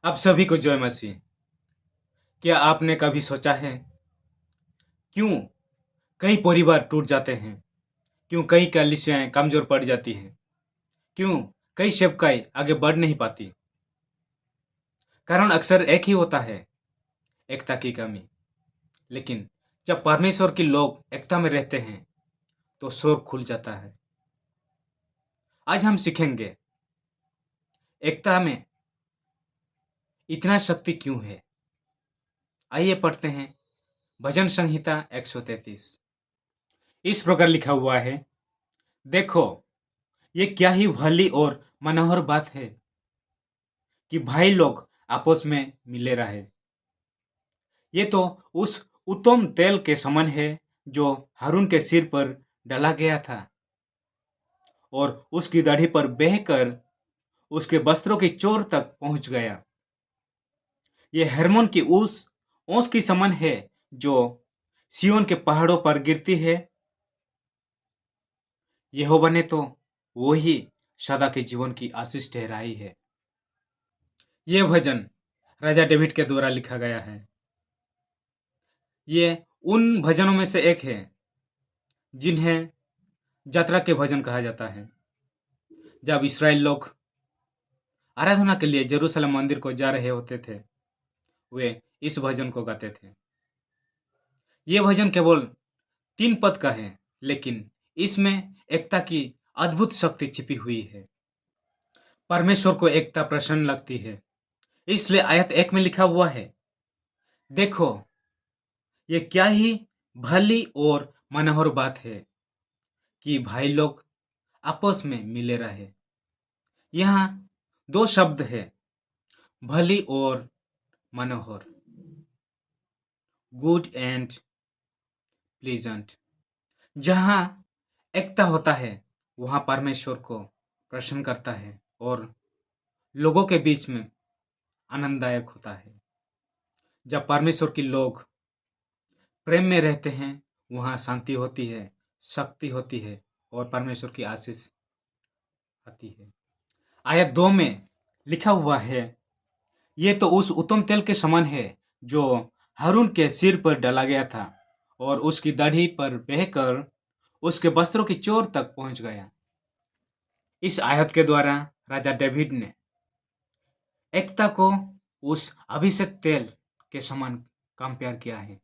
आप सभी को जय मसीह। क्या आपने कभी सोचा है क्यों कई परिवार टूट जाते हैं? क्यों कई कलिसियाएं कमजोर पड़ जाती हैं? क्यों कई सेवकाई आगे बढ़ नहीं पाती? कारण अक्सर एक ही होता है, एकता की कमी। लेकिन जब परमेश्वर के लोग एकता में रहते हैं तो शोर खुल जाता है। आज हम सीखेंगे एकता में इतना शक्ति क्यों है। आइए पढ़ते हैं भजन संहिता 133। इस प्रकार लिखा हुआ है, देखो ये क्या ही भली और मनोहर बात है कि भाई लोग आपस में मिले रहे। ये तो उस उत्तम तेल के समान है जो हारून के सिर पर डाला गया था और उसकी दाढ़ी पर बहकर उसके वस्त्रों की चोर तक पहुंच गया। ये हेर्मोन की उस ओस की समान है जो सियोन के पहाड़ों पर गिरती है। यहोवा ने तो वो ही सदा के जीवन की आशीष ठहराई है। ये भजन राजा डेविड के द्वारा लिखा गया है। ये उन भजनों में से एक है जिन्हें यात्रा के भजन कहा जाता है। जब इस्राएल लोग आराधना के लिए जेरूसलम मंदिर को जा रहे होते थे, वे इस भजन को गाते थे। ये भजन केवल 3 पद का है, लेकिन इसमें एकता की अद्भुत शक्ति छिपी हुई है। परमेश्वर को एकता प्रसन्न लगती है, इसलिए आयत 1 में लिखा हुआ है, देखो ये क्या ही भली और मनोहर बात है कि भाई लोग आपस में मिले रहे। यहाँ 2 शब्द है, भली और मनोहर, गुड एंड प्लीजेंट। जहाँ एकता होता है वहाँ परमेश्वर को प्रसन्न करता है और लोगों के बीच में आनंददायक होता है। जब परमेश्वर के लोग प्रेम में रहते हैं वहाँ शांति होती है, शक्ति होती है और परमेश्वर की आशीष आती है। आयत 2 में लिखा हुआ है, ये तो उस उत्तम तेल के समान है जो हारून के सिर पर डाला गया था और उसकी दाढ़ी पर बहकर उसके वस्त्रों की चोर तक पहुंच गया। इस आयत के द्वारा राजा डेविड ने एकता को उस अभिषेक तेल के समान कंपेयर किया है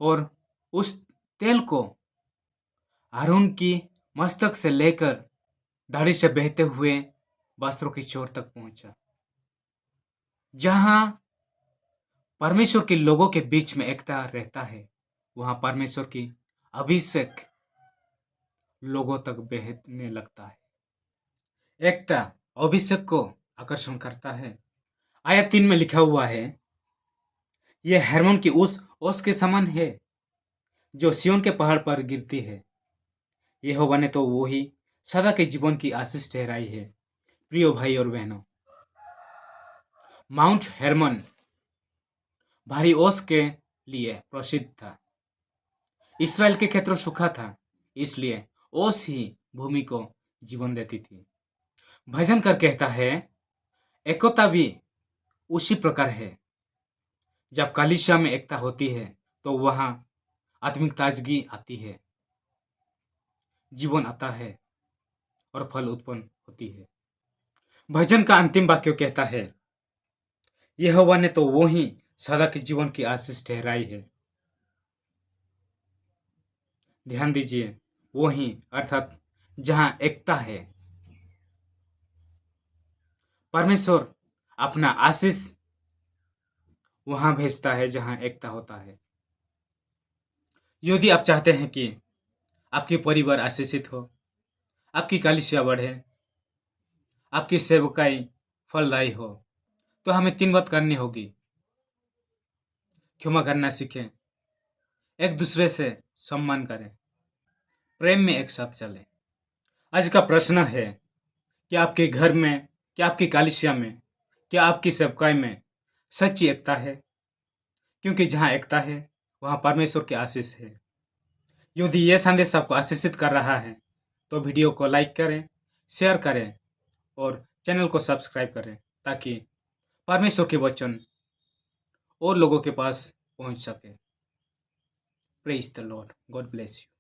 और उस तेल को हारून की मस्तक से लेकर दाढ़ी से बहते हुए वस्त्रों की चोर तक पहुंचा। जहां परमेश्वर के लोगों के बीच में एकता रहता है वहां परमेश्वर की अभिषेक लोगों तक बहने लगता है। एकता अभिषेक को आकर्षण करता है। आयत 3 में लिखा हुआ है, यह हेर्मोन की उस ओस के समान है जो सियोन के पहाड़ पर गिरती है। यहोवा ने तो वो ही सदा के जीवन की आशीष ठहराई है। प्रियो भाई और बहनों, माउंट हेर्मोन भारी ओस के लिए प्रसिद्ध था। इसराइल के क्षेत्र सूखा था, इसलिए ओस ही भूमि को जीवन देती थी। भजनकर कहता है, एकता भी उसी प्रकार है। जब कलीसिया में एकता होती है तो वहां आत्मिक ताजगी आती है, जीवन आता है और फल उत्पन्न होती है। भजन का अंतिम वाक्य कहता है, यहोवा ने तो वो ही सदा के जीवन की आशीष ठहराई है। ध्यान दीजिए, वो ही अर्थात जहां एकता है परमेश्वर अपना आशीष वहां भेजता है जहां एकता होता है। यदि आप चाहते हैं कि आपकी परिवार आशीषित हो, आपकी कलीसिया बढ़े, आपकी सेवकाई फलदायी हो, तो हमें 3 बात करनी होगी। क्षमा करना सीखें, एक दूसरे से सम्मान करें, प्रेम में एक साथ चलें। आज का प्रश्न है कि आपके घर में, क्या आपकी कलीसिया में, क्या आपकी सेवकाई में सच्ची एकता है? क्योंकि जहाँ एकता है वहाँ परमेश्वर की आशीष है। यदि यह संदेश आपको आशीषित कर रहा है तो वीडियो को लाइक करें, शेयर करें और चैनल को सब्सक्राइब करें ताकि परमेश्वर के वचन और लोगों के पास पहुंच सके। Praise the Lord. God bless you.